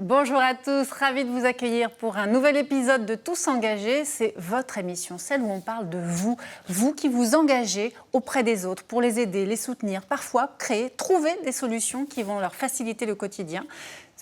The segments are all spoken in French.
Bonjour à tous, ravie de vous accueillir pour un nouvel épisode de Tous engagés. C'est votre émission, celle où on parle de vous, vous qui vous engagez auprès des autres pour les aider, les soutenir, parfois créer, trouver des solutions qui vont leur faciliter le quotidien.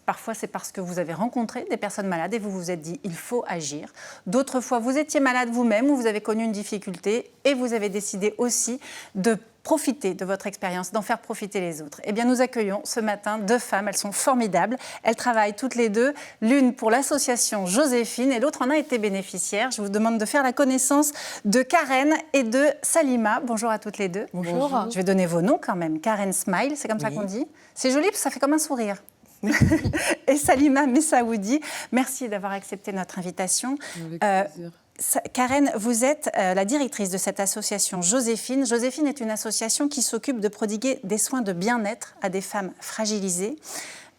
Parfois, c'est parce que vous avez rencontré des personnes malades et vous vous êtes dit « il faut agir ». D'autres fois, vous étiez malade vous-même ou vous avez connu une difficulté et vous avez décidé aussi de profiter de votre expérience, d'en faire profiter les autres. Eh bien, nous accueillons ce matin deux femmes, elles sont formidables. Elles travaillent toutes les deux, l'une pour l'association Joséphine et l'autre en a été bénéficiaire. Je vous demande de faire la connaissance de Karen et de Salima. Bonjour à toutes les deux. Bonjour. Je vais donner vos noms quand même. Karen Smile, c'est comme ça qu'on dit. C'est joli parce que ça fait comme un sourire. Et Salima Messaoudi, merci d'avoir accepté notre invitation. Avec plaisir. Karen, vous êtes la directrice de cette association Joséphine. Joséphine est une association qui s'occupe de prodiguer des soins de bien-être à des femmes fragilisées.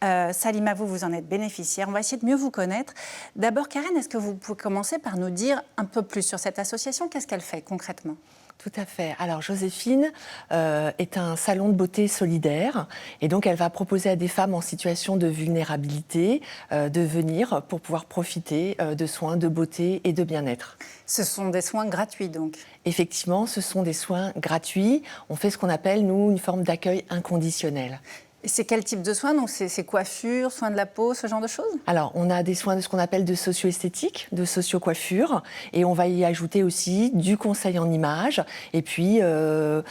Salima, vous en êtes bénéficiaire. On va essayer de mieux vous connaître. D'abord, Karen, est-ce que vous pouvez commencer par nous dire un peu plus sur cette association? Qu'est-ce qu'elle fait concrètement? Tout à fait. Alors, Joséphine est un salon de beauté solidaire et donc elle va proposer à des femmes en situation de vulnérabilité de venir pour pouvoir profiter de soins de beauté et de bien-être. Ce sont des soins gratuits donc? Effectivement, ce sont des soins gratuits. On fait ce qu'on appelle, nous, une forme d'accueil inconditionnel. Et c'est quel type de soins? Donc c'est coiffure, soins de la peau, ce genre de choses? Alors, on a des soins de ce qu'on appelle de socio-esthétique, de socio-coiffure, et on va y ajouter aussi du conseil en images, et puis de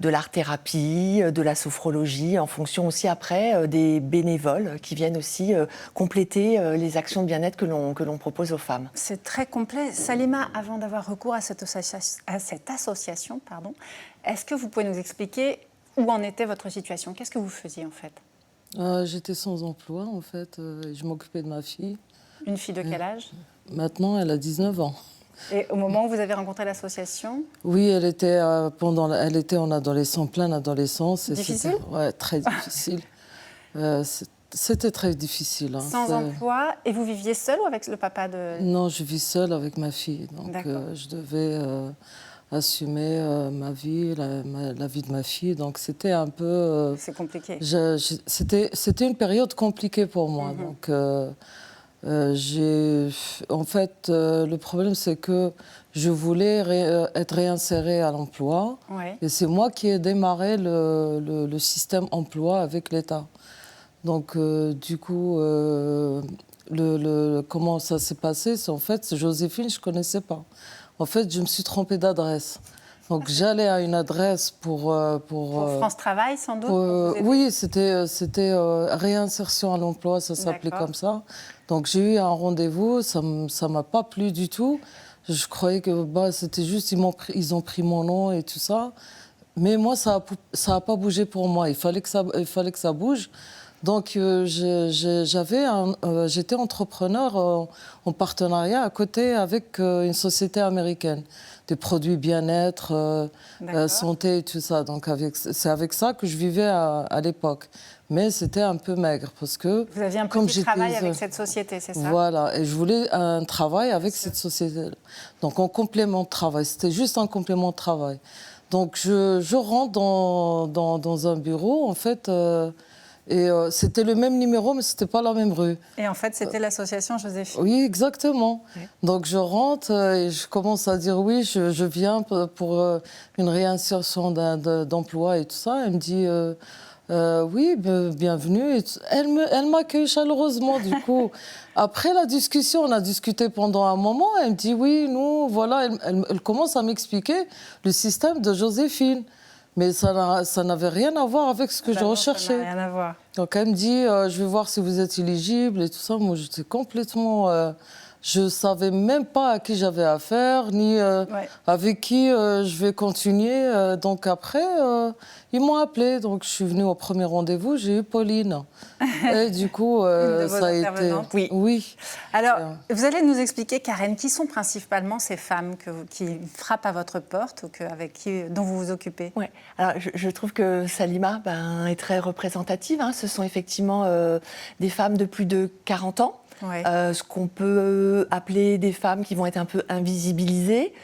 l'art-thérapie, de la sophrologie, en fonction aussi après des bénévoles qui viennent aussi compléter les actions de bien-être que l'on propose aux femmes. C'est très complet. Salima, avant d'avoir recours à cette association, est-ce que vous pouvez nous expliquer où en était votre situation? Qu'est-ce que vous faisiez en fait? J'étais sans emploi en fait, je m'occupais de ma fille. Une fille de quel âge? Maintenant, elle a 19 ans. Et au moment où vous avez rencontré l'association? Oui, elle était en adolescence, pleine adolescence. Difficile? Ouais, très difficile. C'était très difficile. Sans emploi, et vous viviez seule ou avec le papa de... Non, je vis seule avec ma fille, donc je devais assumer ma vie, la vie de ma fille. Donc c'était un peu... C'est compliqué. C'était une période compliquée pour moi. Donc en fait, le problème, c'est que je voulais être réinsérée à l'emploi. Ouais. Et c'est moi qui ai démarré le système emploi avec l'État. Donc du coup, comment ça s'est passé? En fait, Joséphine, je ne connaissais pas. En fait, je me suis trompée d'adresse. Donc, j'allais à une adresse pour France Travail, sans doute? Oui, c'était réinsertion à l'emploi, ça s'appelait comme ça. Donc, j'ai eu un rendez-vous, ça ne m'a pas plu du tout. Je croyais que c'était juste, ils ont pris mon nom et tout ça. Mais moi, ça n'a pas bougé pour moi. Il fallait que ça bouge. Donc, j'étais entrepreneur en partenariat à côté avec une société américaine. Des produits bien-être, santé et tout ça. Donc, c'est avec ça que je vivais à l'époque. Mais c'était un peu maigre parce que... Vous aviez un petit travail avec cette société, c'est ça? Voilà, et je voulais un travail avec cette société. Donc, en complément de travail. C'était juste un complément de travail. Donc, je rentre dans un bureau, en fait... Et c'était le même numéro, mais ce n'était pas la même rue. Et en fait, c'était l'association Joséphine. Oui, exactement. Oui. Donc je rentre et je commence à dire oui, je viens pour une réinsertion d'emploi et tout ça. Elle me dit oui, bienvenue. Elle m'accueille chaleureusement, du coup. Après la discussion, on a discuté pendant un moment. Elle me dit oui, nous, voilà. Elle commence à m'expliquer le système de Joséphine. Mais ça n'avait rien à voir avec ce que je recherchais. Ça n'a rien à voir. Donc elle me dit, je vais voir si vous êtes éligible et tout ça. Moi, j'étais complètement... je ne savais même pas à qui j'avais affaire, ni avec qui je vais continuer. Donc après, ils m'ont appelée. Donc je suis venue au premier rendez-vous, j'ai eu Pauline. Et du coup, ça a été... Oui. Alors, vous allez nous expliquer, Karen, qui sont principalement ces femmes qui frappent à votre porte ou dont vous vous occupez? Oui. Alors, je trouve que Salima est très représentative. Hein. Ce sont effectivement des femmes de plus de 40 ans. Ouais. ce qu'on peut appeler des femmes qui vont être un peu invisibilisées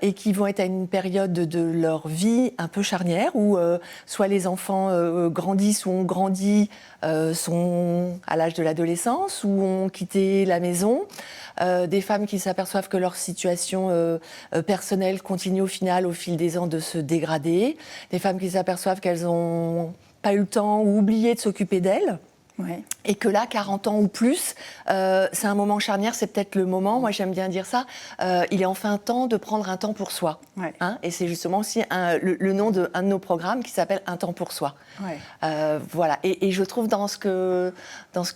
et qui vont être à une période de leur vie un peu charnière où soit les enfants grandissent ou ont grandi, sont à l'âge de l'adolescence ou ont quitté la maison. Des femmes qui s'aperçoivent que leur situation personnelle continue au final, au fil des ans, de se dégrader. Des femmes qui s'aperçoivent qu'elles n'ont pas eu le temps ou oublié de s'occuper d'elles. Ouais. Et que là, 40 ans ou plus, c'est un moment charnière, c'est peut-être le moment, moi j'aime bien dire ça, il est enfin temps de prendre un temps pour soi. Ouais. Hein, et c'est justement aussi le nom d'un de nos programmes qui s'appelle Un temps pour soi. Ouais. Voilà. Et je trouve dans ce que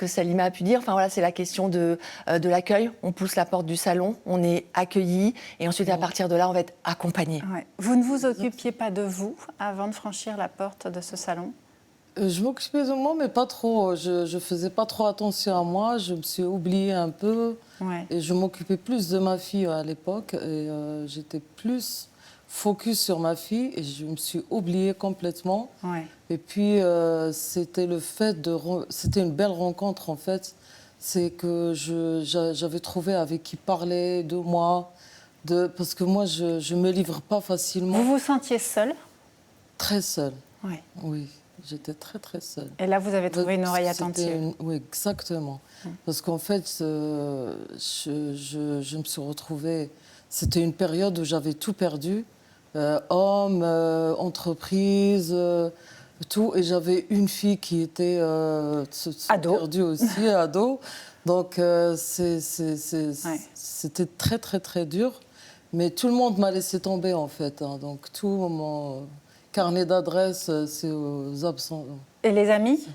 Salima a pu dire, enfin, voilà, c'est la question de l'accueil. On pousse la porte du salon, on est accueilli, et ensuite à partir de là, on va être accompagné. Ouais. Vous ne vous occupiez pas de vous avant de franchir la porte de ce salon? Je m'occupais de moi, mais pas trop. Je faisais pas trop attention à moi. Je me suis oubliée un peu. Ouais. Et je m'occupais plus de ma fille à l'époque. Et j'étais plus focus sur ma fille. Et je me suis oubliée complètement. Ouais. Et puis, c'était le fait de... C'était une belle rencontre, en fait. C'est que j'avais trouvé avec qui parler de moi. Parce que moi, je me livre pas facilement. Vous vous sentiez seule? Très seule. Ouais. Oui. J'étais très, très seule. Et là, vous avez trouvé une oreille C'était attentive. Oui, exactement. Parce qu'en fait, je me suis retrouvée... C'était une période où j'avais tout perdu. Homme, entreprise, tout. Et j'avais une fille qui était Ado. perdue aussi, ado. Donc, c'était très, très, très dur. Mais tout le monde m'a laissé tomber, en fait. Hein. Donc, tout mon... carnet d'adresse, c'est aux absents. Et les amis?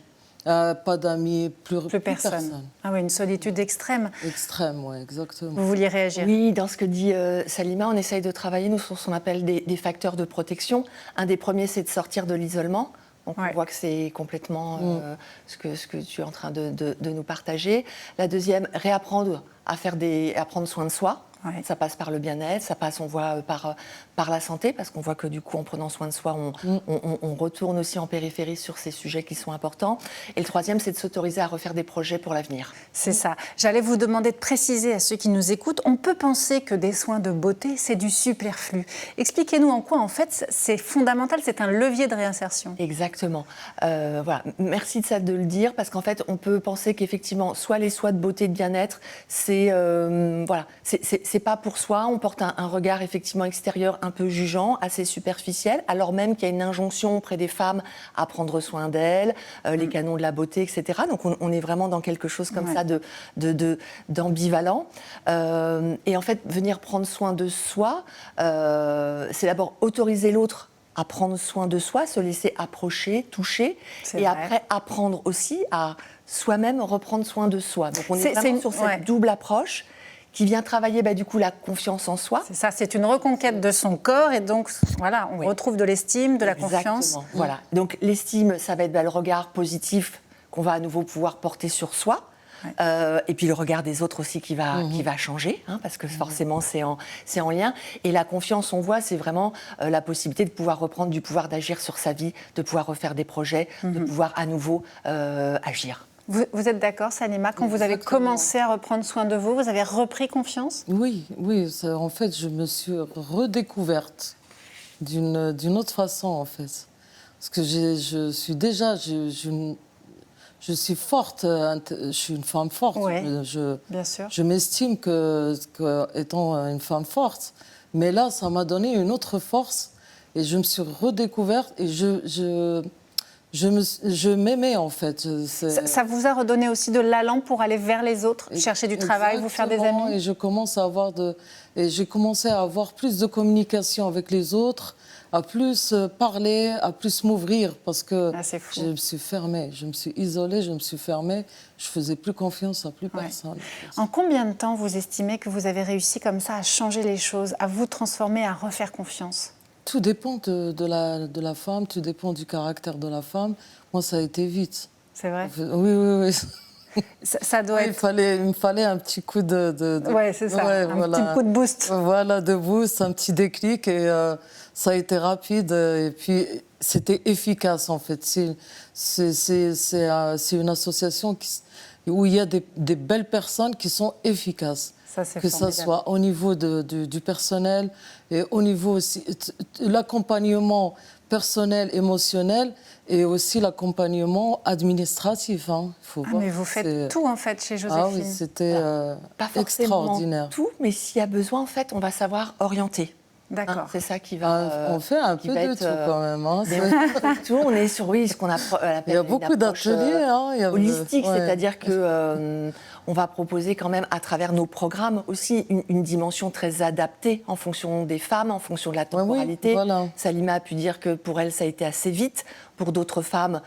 Pas d'amis, plus personne. Ah oui, une solitude extrême. Extrême, oui, exactement. Vous vouliez réagir? Oui, dans ce que dit Salima, on essaye de travailler, nous, sur ce qu'on appelle des facteurs de protection. Un des premiers, c'est de sortir de l'isolement. Donc, Ouais. on voit que c'est complètement ce que tu es en train de nous partager. La deuxième, réapprendre à prendre soin de soi. Ouais. Ça passe par le bien-être, ça passe, on voit, par la santé, parce qu'on voit que du coup, en prenant soin de soi, on retourne aussi en périphérie sur ces sujets qui sont importants. Et le troisième, c'est de s'autoriser à refaire des projets pour l'avenir. C'est ça. J'allais vous demander de préciser à ceux qui nous écoutent, on peut penser que des soins de beauté, c'est du superflu. Expliquez-nous en quoi, en fait, c'est fondamental, c'est un levier de réinsertion. Exactement. Voilà. Merci de le dire, parce qu'en fait, on peut penser qu'effectivement, soit les soins de beauté, de bien-être, c'est pas pour soi. On porte un regard effectivement extérieur un peu jugeant, assez superficiel, alors même qu'il y a une injonction auprès des femmes à prendre soin d'elles, les canons de la beauté, etc. Donc on est vraiment dans quelque chose comme ça d'ambivalent. Et en fait, venir prendre soin de soi, c'est d'abord autoriser l'autre à prendre soin de soi, se laisser approcher, toucher, et après apprendre aussi à soi-même reprendre soin de soi. Donc on est vraiment sur cette double approche qui vient travailler du coup la confiance en soi. C'est ça, c'est une reconquête de son corps et donc voilà, on retrouve de l'estime, de la confiance. Voilà. Donc l'estime, ça va être le regard positif qu'on va à nouveau pouvoir porter sur soi. Et puis le regard des autres aussi qui va changer, hein, parce que forcément c'est en lien. Et la confiance, on voit, c'est vraiment la possibilité de pouvoir reprendre du pouvoir d'agir sur sa vie, de pouvoir refaire des projets, de pouvoir à nouveau agir. Vous êtes d'accord, Salima, quand vous avez commencé à reprendre soin de vous, vous avez repris confiance? Oui, en fait, je me suis redécouverte d'une autre façon, en fait. Parce que je suis déjà... Je suis forte, je suis une femme forte. Oui, bien sûr. Je m'estime étant une femme forte. Mais là, ça m'a donné une autre force. Et je me suis redécouverte et je m'aimais, en fait. Ça vous a redonné aussi de l'allant pour aller vers les autres, chercher du travail, vous faire des amis? Et j'ai commencé à avoir plus de communication avec les autres, à plus parler, à plus m'ouvrir, parce que je me suis fermée, je me suis isolée, je me suis fermée, je ne faisais plus confiance à plus personne. En combien de temps vous estimez que vous avez réussi comme ça à changer les choses, à vous transformer, à refaire confiance? Tout dépend de la femme, tout dépend du caractère de la femme. Moi, ça a été vite. C'est vrai? Oui. Ça doit être... Il me fallait un petit coup de... Oui, c'est ça, un petit coup de boost. Voilà, de boost, un petit déclic, et ça a été rapide, et puis c'était efficace, en fait. C'est une association qui... où il y a des belles personnes qui sont efficaces. Ça, c'est que ce formidable. soit au niveau du personnel et au niveau aussi de l'accompagnement personnel, émotionnel et aussi l'accompagnement administratif. Hein. Faut voir, mais vous faites tout en fait chez Joséphine. Ah oui, c'était Pas forcément extraordinaire. tout, mais s'il y a besoin, en fait, on va savoir orienter. D'accord. C'est ça qui va. On fait un qui peu va de être, tout quand même. Hein. tout, on est sur ce qu'on appelle Il y a une beaucoup approche, d'ateliers. Hein. Il y a, holistique, ouais. c'est-à-dire que on va proposer quand même à travers nos programmes aussi une dimension très adaptée en fonction des femmes, en fonction de la temporalité. Oui, voilà. Salima a pu dire que pour elle ça a été assez vite, pour d'autres femmes.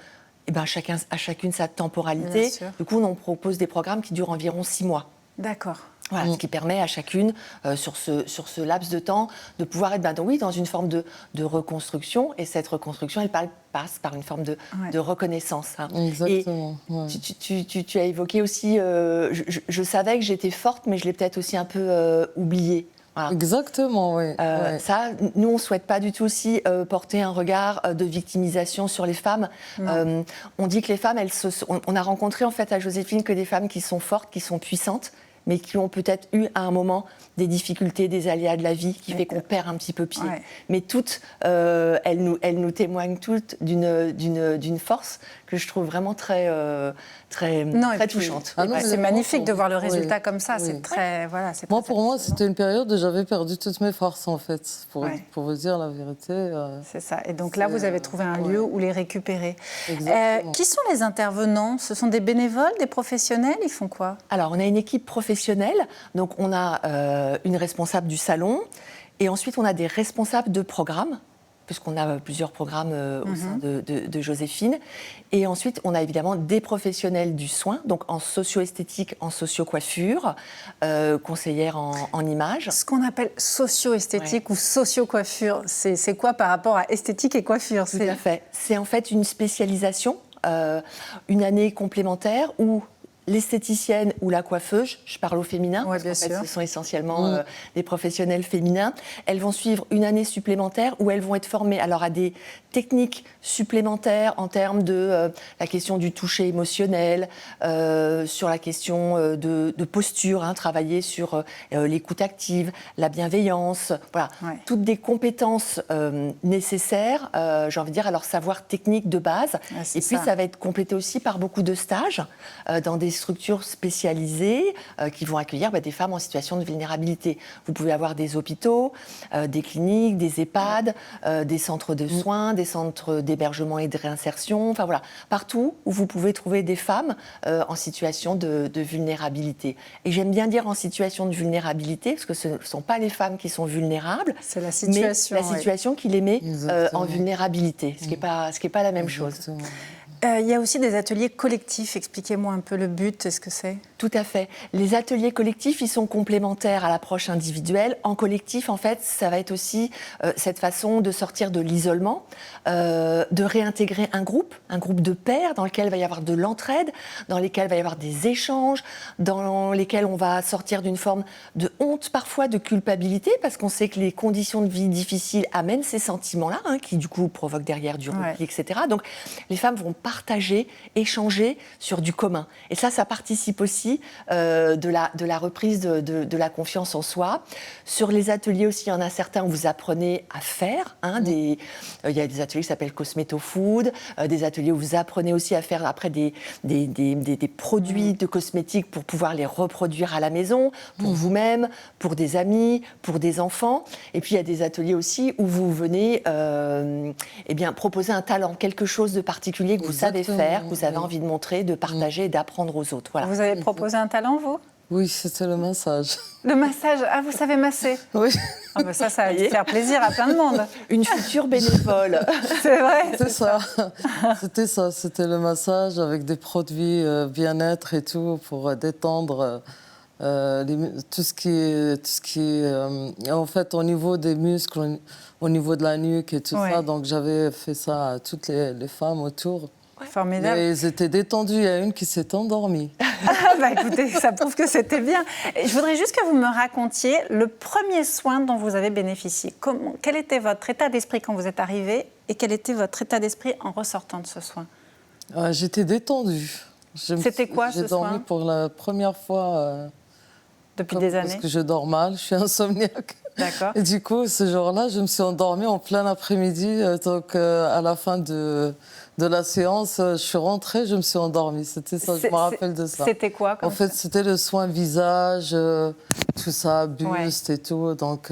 Eh ben, chacune sa temporalité. Bien sûr. Du coup, on propose des programmes qui durent environ 6 mois. D'accord. Voilà, ce qui permet à chacune, sur ce laps de temps, de pouvoir être dans une forme de reconstruction. Et cette reconstruction, elle passe par une forme de reconnaissance. Hein. Exactement. Et tu as évoqué aussi, je savais que j'étais forte, mais je l'ai peut-être aussi un peu oubliée. Voilà. Exactement, oui. Ça, nous, on ne souhaite pas du tout aussi porter un regard de victimisation sur les femmes. On dit que les femmes, on a rencontré en fait à Joséphine que des femmes qui sont fortes, qui sont puissantes, mais qui ont peut-être eu à un moment des difficultés, des aléas de la vie, qui fait qu'on perd un petit peu pied. Ouais. Mais toutes, elles nous témoignent toutes d'une force que je trouve vraiment très touchante. C'est magnifique de voir le résultat comme ça. Oui. C'est très, voilà, c'est moi, pour moi, c'était une période où j'avais perdu toutes mes forces, en fait, pour vous dire la vérité. C'est ça. Et donc là, vous avez trouvé un lieu où les récupérer. Qui sont les intervenants? Ce sont des bénévoles, des professionnels? Ils font quoi? Alors, on a une équipe professionnelle. Donc, on a une responsable du salon. Et ensuite, on a des responsables de programmes, puisqu'on a plusieurs programmes au sein de Joséphine. Et ensuite, on a évidemment des professionnels du soin, donc en socio-esthétique, en socio-coiffure, conseillères en images. Ce qu'on appelle socio-esthétique ou socio-coiffure, c'est quoi par rapport à esthétique et coiffure? Tout à fait. C'est en fait une spécialisation, une année complémentaire où l'esthéticienne ou la coiffeuse, je parle au féminin, parce qu'en fait, ce sont essentiellement des professionnels féminins, elles vont suivre une année supplémentaire où elles vont être formées alors, à des techniques supplémentaires en termes de la question du toucher émotionnel, sur la question de posture, travailler sur l'écoute active, la bienveillance, voilà, toutes des compétences nécessaires, j'ai envie de dire, à leur savoir technique de base. Et puis, ça va être complété aussi par beaucoup de stages dans des structures spécialisées qui vont accueillir des femmes en situation de vulnérabilité. Vous pouvez avoir des hôpitaux, des cliniques, des EHPAD, des centres de soins, des centres d'hébergement et de réinsertion, enfin voilà, partout où vous pouvez trouver des femmes en situation de vulnérabilité. Et j'aime bien dire en situation de vulnérabilité, parce que ce ne sont pas les femmes qui sont vulnérables, c'est la situation, mais la situation qui les met en vulnérabilité, ce qui n'est pas la même chose. Il y a aussi des ateliers collectifs. Expliquez-moi un peu le but, est-ce que c'est? Tout à fait. Les ateliers collectifs, ils sont complémentaires à l'approche individuelle. En collectif, en fait, ça va être aussi cette façon de sortir de l'isolement, de réintégrer un groupe de pairs dans lequel il va y avoir de l'entraide, dans lesquels il va y avoir des échanges, dans lesquels on va sortir d'une forme de honte, parfois de culpabilité, parce qu'on sait que les conditions de vie difficiles amènent ces sentiments-là, qui du coup provoquent derrière du repli, etc. Donc, les femmes vont partager, échanger sur du commun. Et ça participe aussi de la reprise de la confiance en soi. Sur les ateliers aussi, il y en a certains où vous apprenez à faire. Il y a des ateliers qui s'appellent Cosmeto Food, des ateliers où vous apprenez aussi à faire après des produits de cosmétiques pour pouvoir les reproduire à la maison, pour vous-même, pour des amis, pour des enfants. Et puis il y a des ateliers aussi où vous venez proposer un talent, quelque chose de particulier que vous savez faire, que vous avez envie de montrer, de partager et d'apprendre aux autres. Voilà. Vous avez proposé un talent, vous? Oui, c'était le massage. Le massage? Ah, vous savez masser? Oui. Ah ben ça va faire plaisir à plein de monde. Une future bénévole. C'est vrai. C'est ça. C'était le massage avec des produits bien-être et tout pour détendre tout ce qui est en fait au niveau des muscles, au niveau de la nuque et tout ça. Donc j'avais fait ça à toutes les femmes autour. Formidable. Et ils étaient détendus. Il y a une qui s'est endormie. Écoutez, ça prouve que c'était bien. Et je voudrais juste que vous me racontiez le premier soin dont vous avez bénéficié. Quel était votre état d'esprit quand vous êtes arrivée et quel était votre état d'esprit en ressortant de ce soin? J'étais détendue. C'était quoi, ce J'ai dormi soin pour la première fois. Depuis des années? Parce que je dors mal, je suis insomniaque. D'accord. Et du coup, ce jour-là, je me suis endormie en plein après-midi. Donc, à la fin de la séance, je suis rentrée, je me suis endormie. C'était ça, je me rappelle de ça. C'était quoi En fait, c'était le soin visage, tout ça, buste et tout. Donc,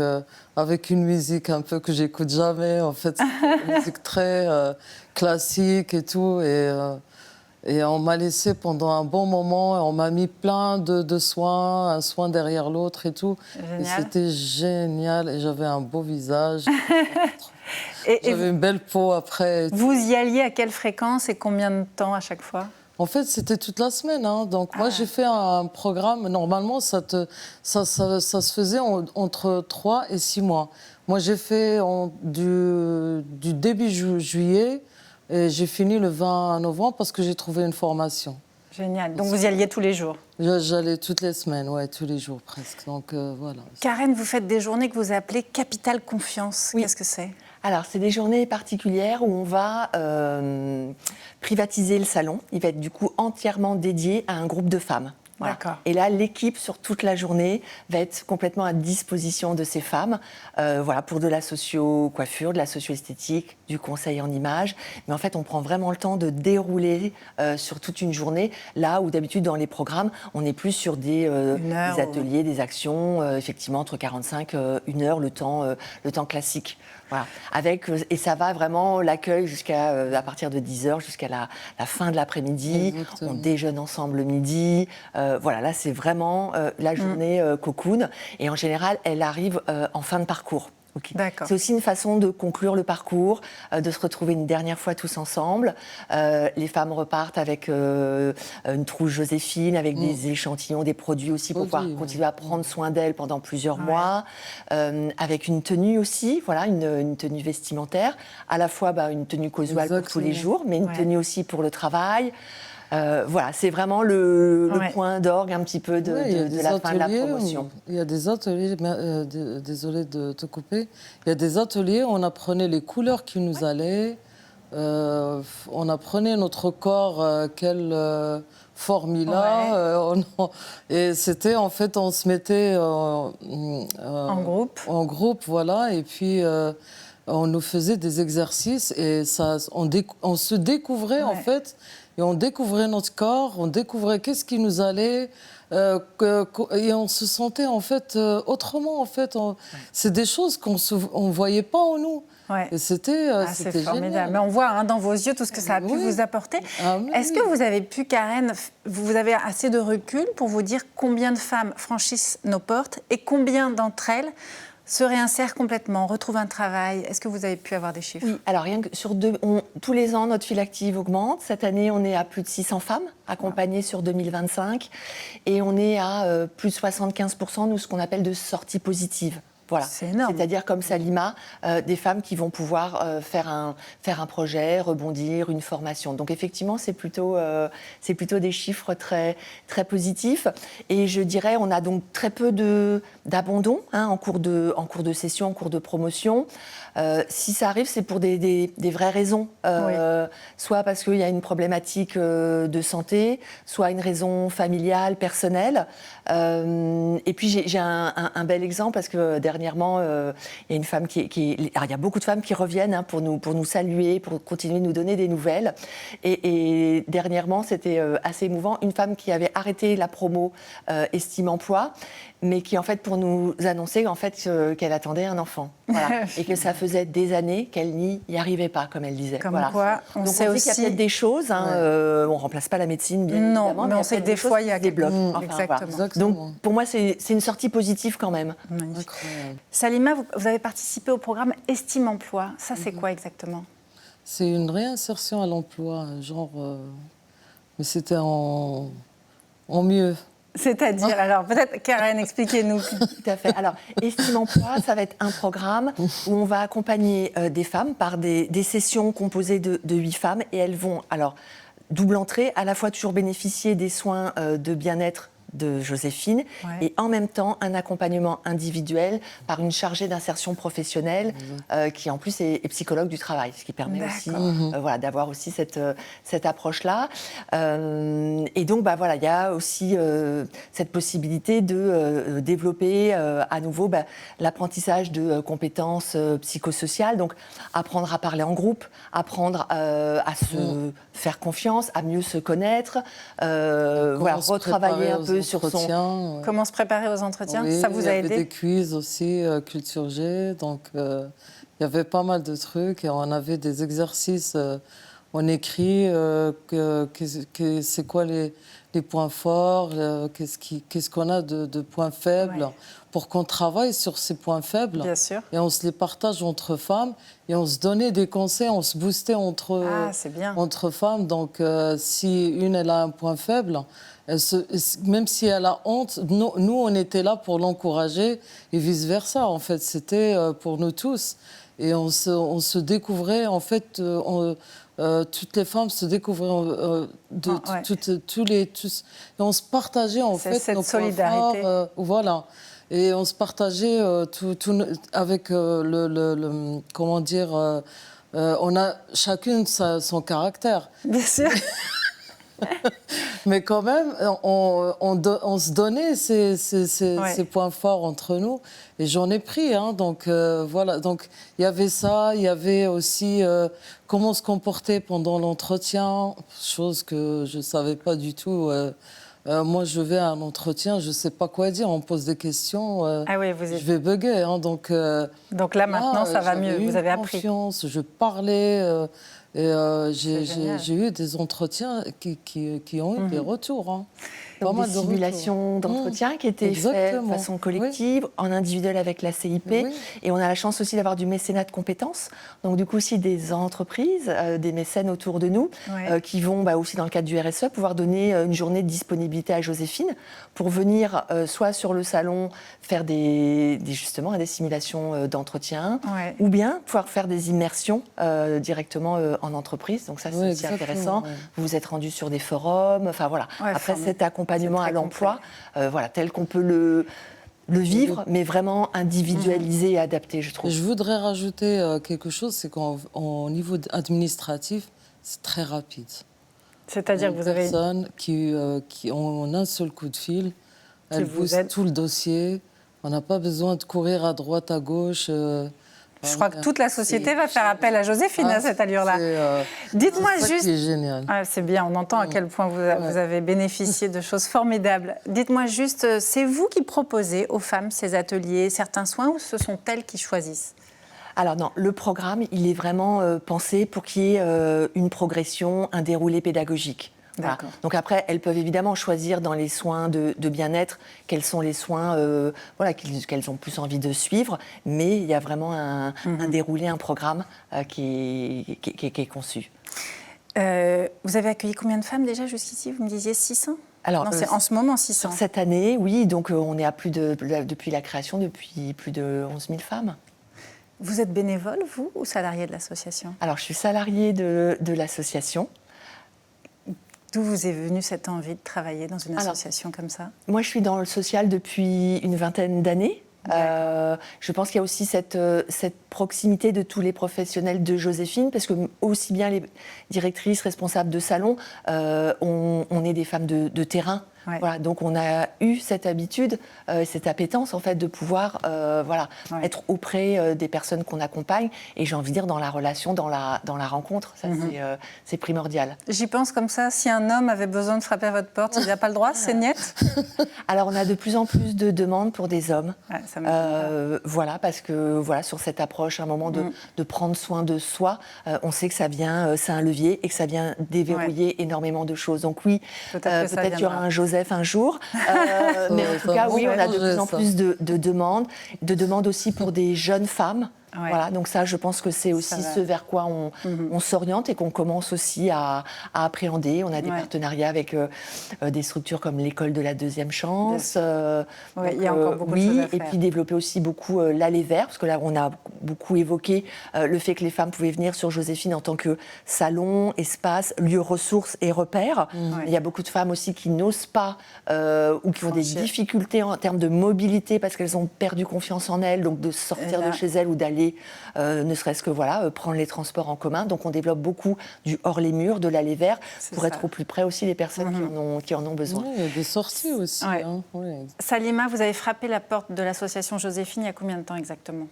avec une musique un peu que j'écoute jamais. En fait, c'est une musique très classique et tout. Et on m'a laissé pendant un bon moment, et on m'a mis plein de soins, un soin derrière l'autre et tout. Génial. Et c'était génial, et j'avais un beau visage. Et J'avais une belle peau après. vous y alliez à quelle fréquence et combien de temps à chaque fois? En fait, c'était toute la semaine. Hein. Donc, moi, j'ai fait un programme. Normalement, ça se faisait entre 3 et 6 mois. Moi, j'ai fait du début juillet. Et j'ai fini le 20 novembre parce que j'ai trouvé une formation. Génial. Donc vous y alliez tous les jours? J'allais toutes les semaines, ouais, tous les jours presque. Donc voilà. Karen, vous faites des journées que vous appelez Capital Confiance. Oui. Qu'est-ce que c'est? Alors, c'est des journées particulières où on va privatiser le salon. Il va être du coup entièrement dédié à un groupe de femmes. Voilà. D'accord. Et là, l'équipe, sur toute la journée, va être complètement à disposition de ces femmes, voilà, pour de la socio-coiffure, de la socio-esthétique, du conseil en images. Mais en fait, on prend vraiment le temps de dérouler sur toute une journée, là où d'habitude, dans les programmes, on est plus sur des ateliers, des actions, effectivement, entre 45 et 1 heure, le temps classique. Voilà. Et ça va vraiment l'accueil à partir de 10h jusqu'à la fin de l'après-midi. Exactement. On déjeune ensemble le midi. Voilà, là, c'est vraiment la journée cocoon. Et en général, elle arrive en fin de parcours. Okay. D'accord. C'est aussi une façon de conclure le parcours, de se retrouver une dernière fois tous ensemble. Les femmes repartent avec une trousse Joséphine, avec des échantillons, des produits aussi pour pouvoir continuer à prendre soin d'elles pendant plusieurs mois. Avec une tenue aussi, voilà, une tenue vestimentaire, à la fois une tenue casual pour tous les jours, mais une tenue aussi pour le travail. Voilà, c'est vraiment le point d'orgue un petit peu de la fin de la promotion. Il y a des ateliers, désolée de te couper, il y a des ateliers où on apprenait les couleurs qui nous allaient, on apprenait notre corps, quelle forme il a, et c'était en fait, on se mettait en groupe, voilà, et puis on nous faisait des exercices et on se découvrait en fait. Et on découvrait notre corps, on découvrait qu'est-ce qui nous allait, et on se sentait en fait autrement. En fait, c'est des choses qu'on ne voyait pas en nous. Ouais. Et c'était formidable. génial. Mais on voit dans vos yeux tout ce que ça a pu vous apporter. Est-ce que vous avez pu, Karen, vous avez assez de recul pour vous dire combien de femmes franchissent nos portes et combien d'entre elles se réinsèrent complètement, retrouvent un travail? Est-ce que vous avez pu avoir des chiffres? Oui, alors rien que tous les ans, notre file active augmente. Cette année, on est à plus de 600 femmes accompagnées sur 2025. Et on est à plus de 75%, nous, ce qu'on appelle de sorties positives. Voilà. C'est énorme. C'est-à-dire comme Salima, des femmes qui vont pouvoir faire un projet, rebondir, une formation. Donc effectivement, c'est plutôt des chiffres très, très positifs. Et je dirais, on a donc très peu d'abandon en cours de session, en cours de promotion. Si ça arrive, c'est pour des vraies raisons. Soit parce qu'il y a une problématique de santé, soit une raison familiale, personnelle. Et puis j'ai un bel exemple parce que dernièrement, il y a une femme il y a beaucoup de femmes qui reviennent pour nous saluer, pour continuer de nous donner des nouvelles. Et dernièrement, c'était assez émouvant, une femme qui avait arrêté la promo Estime Emploi, mais qui en fait pour nous annoncer en fait qu'elle attendait un enfant, voilà. Et que ça faisait des années qu'elle n'y arrivait pas, comme elle disait. Comme quoi, on donc sait on aussi qu'il y a peut-être des choses, on remplace pas la médecine, bien évidemment, mais on sait que des fois il y a des blocs. Exactement. Voilà. Donc pour moi c'est une sortie positive quand même. Incroyable. Salima, vous avez participé au programme Estime Emploi. Ça c'est quoi exactement? C'est une réinsertion à l'emploi, mais c'était en mieux. C'est-à-dire, alors peut-être Karen, expliquez-nous. Tout à fait. Alors, Estime Emploi, ça va être un programme où on va accompagner des femmes par des sessions composées de 8 femmes et elles vont, alors, double entrée, à la fois toujours bénéficier des soins de bien-être de Joséphine, et en même temps un accompagnement individuel par une chargée d'insertion professionnelle qui en plus est psychologue du travail, ce qui permet aussi d'avoir aussi cette approche-là. Et donc il y a aussi cette possibilité de développer à nouveau l'apprentissage de compétences psychosociales, donc apprendre à parler en groupe, apprendre à se faire confiance, à mieux se connaître, retravailler un peu sur son... Comment se préparer aux entretiens, oui, ça vous a aidé? Il y avait des quiz aussi, culture G, donc il y avait pas mal de trucs et on avait des exercices, on écrit c'est quoi les points forts, qu'est-ce qu'on a de points faibles, pour qu'on travaille sur ces points faibles. Bien sûr. Et on se les partage entre femmes et on se donnait des conseils, on se boostait entre femmes. Donc si une elle a un point faible, même si elle a honte, nous on était là pour l'encourager et vice-versa. En fait, c'était pour nous tous. Et on se découvrait, en fait, toutes les femmes se découvraient tous. Et on se partageait, en fait, cette nos solidarité. points forts, voilà. Et on se partageait avec comment dire, on a chacune son caractère. Bien sûr. Mais quand même, on se donnait ces points forts entre nous. Et j'en ai pris. Donc, voilà. Donc, il y avait ça. Il y avait aussi comment se comporter pendant l'entretien. Chose que je ne savais pas du tout. Moi, je vais à un entretien, je ne sais pas quoi dire. On me pose des questions. Je vais bugger. Donc là, maintenant, ça va mieux. Vous avez appris. Je parlais. J'ai eu des entretiens qui ont eu des retours. Donc des simulations d'entretien qui étaient faites de façon collective, en individuel avec la CIP. Et on a la chance aussi d'avoir du mécénat de compétences. Donc du coup aussi des entreprises, des mécènes autour de nous qui vont aussi dans le cadre du RSE pouvoir donner une journée de disponibilité à Joséphine pour venir soit sur le salon faire des simulations d'entretien ou bien pouvoir faire des immersions directement en entreprise. Donc ça c'est aussi intéressant. Vous vous êtes rendu sur des forums. Enfin voilà. Après cet accompagnement à l'emploi, tel qu'on peut le vivre, mais vraiment individualisé et adapté, je trouve. Je voudrais rajouter quelque chose, c'est qu'au niveau administratif, c'est très rapide. C'est-à-dire que vous avez... Une personne qui en un seul coup de fil, elle pousse tout le dossier. On n'a pas besoin de courir à droite, à gauche... Je crois que toute la société va faire appel à Joséphine à cette allure-là. Dites-moi juste... C'est génial. C'est bien, on entend à quel point vous avez bénéficié de choses formidables. Dites-moi juste, c'est vous qui proposez aux femmes ces ateliers, certains soins, ou ce sont elles qui choisissent ? Alors non, le programme, il est vraiment pensé pour qu'il y ait une progression, un déroulé pédagogique. Voilà. Donc après, elles peuvent évidemment choisir dans les soins de bien-être quels sont les soins qu'elles ont plus envie de suivre, mais il y a vraiment un déroulé, un programme qui est conçu. Vous avez accueilli combien de femmes déjà jusqu'ici ? Vous me disiez 600 ? Alors, non, c'est en ce moment 600. Sur cette année, oui, donc on est à depuis la création, depuis plus de 11 000 femmes. Vous êtes bénévole, vous, ou salarié de l'association ? Alors, je suis salariée de l'association. D'où vous est venue cette envie de travailler dans une association comme ça ? Moi, je suis dans le social depuis une vingtaine d'années. Je pense qu'il y a aussi cette proximité de tous les professionnels de Joséphine, parce que aussi bien les directrices, responsables de salon, on est des femmes de terrain. Voilà, donc on a eu cette habitude, cette appétence en fait de pouvoir être auprès des personnes qu'on accompagne, et j'ai envie de dire dans la relation, dans la rencontre, ça c'est primordial. J'y pense comme ça, si un homme avait besoin de frapper à votre porte, il n'a pas le droit, c'est niet ? Alors on a de plus en plus de demandes pour des hommes, parce que sur cette approche, à un moment de prendre soin de soi, on sait que c'est un levier et que ça vient déverrouiller énormément de choses. Donc oui, peut-être qu'il y aura un Joseph un jour, mais en tout cas, oui, on a de plus en plus de demandes aussi pour des jeunes femmes Ouais. Voilà, donc ça, je pense que c'est aussi ce vers quoi on s'oriente et qu'on commence aussi à appréhender. On a des partenariats avec des structures comme l'école de la deuxième chance. Il y a encore beaucoup de choses à faire. Et puis développer aussi beaucoup l'Aller Vert, parce que là, on a beaucoup évoqué le fait que les femmes pouvaient venir sur Joséphine en tant que salon, espace, lieu ressources et repères. Il y a beaucoup de femmes aussi qui n'osent pas ou qui ont des difficultés en termes de mobilité parce qu'elles ont perdu confiance en elles, donc de sortir de chez elles ou d'aller, ne serait-ce que prendre les transports en commun. Donc on développe beaucoup du hors les murs, de l'Aller Vert, pour être au plus près aussi des personnes qui en ont besoin. Oui, il y a des sorties aussi. Ouais. Hein, oui. Salima, vous avez frappé la porte de l'association Joséphine il y a combien de temps exactement?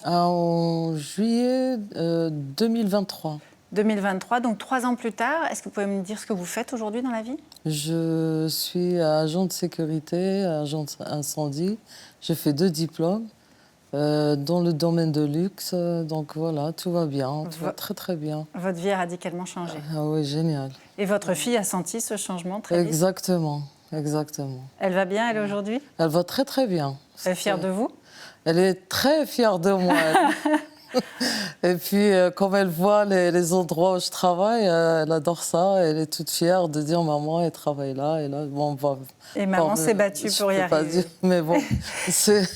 En juillet 2023. 2023, donc 3 ans plus tard. Est-ce que vous pouvez me dire ce que vous faites aujourd'hui dans la vie? Je suis agent de sécurité, agent incendie. J'ai fait 2 diplômes dans le domaine de luxe. Donc voilà, tout va bien, tout va très très bien. Votre vie a radicalement changé. Ah oui, génial. Et votre fille a senti ce changement très vite? Exactement. Elle va bien, elle, aujourd'hui? Elle va très très bien. Elle est fière de vous? Elle est très fière de moi. Et puis, comme elle voit les endroits où je travaille, elle adore ça. Elle est toute fière de dire « Maman, elle travaille là. » Et là, bon, et maman s'est battue pour y arriver. Dire, mais bon, c'est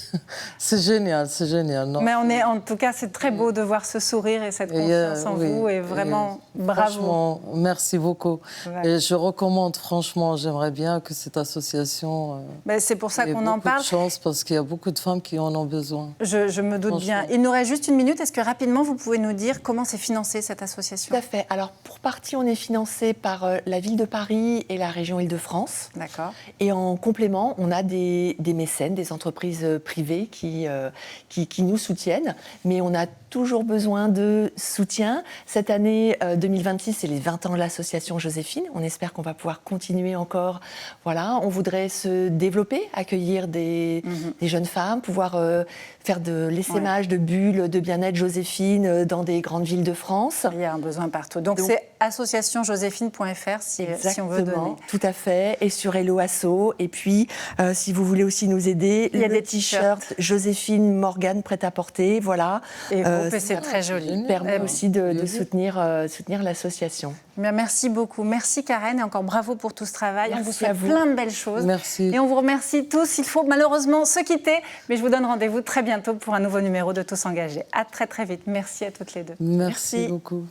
génial, c'est génial. Non. Mais en tout cas, c'est très beau de voir ce sourire et cette confiance en vous. Et vraiment, bravo. Franchement, merci beaucoup. Voilà. Et je recommande, franchement, j'aimerais bien que cette association... c'est pour ça qu'on en parle. De chance, parce qu'il y a beaucoup de femmes qui en ont besoin. Je me doute bien. Il nous reste juste 1 minute. Est-ce que rapidement, vous pouvez nous dire comment c'est financé, cette association? Tout à fait. Alors, pour partie, on est financé par la ville de Paris et la région Île-de-France. D'accord. Et en complément, on a des mécènes, des entreprises privées qui nous soutiennent. Mais on a toujours besoin de soutien. Cette année 2026, c'est les 20 ans de l'association Joséphine. On espère qu'on va pouvoir continuer encore. Voilà, on voudrait se développer, accueillir des jeunes femmes, pouvoir faire de l'essaimage de bulles de bien-être Joséphine dans des grandes villes de France. Il y a un besoin partout. Donc c'est associationjoséphine.fr si on veut donner. Tout à fait. Et sur Hello Asso. Et puis, si vous voulez aussi nous aider, il y a des t-shirts Joséphine Morgane prêt-à-porter. Voilà. Et c'est très joli. Permet aussi de soutenir l'association. Bien, merci beaucoup. Merci Karen et encore bravo pour tout ce travail. Merci, on vous souhaite plein de belles choses. Merci. Et on vous remercie tous. Il faut malheureusement se quitter, mais je vous donne rendez-vous très bientôt pour un nouveau numéro de Tous engagés. À très très vite. Merci à toutes les deux. Merci beaucoup.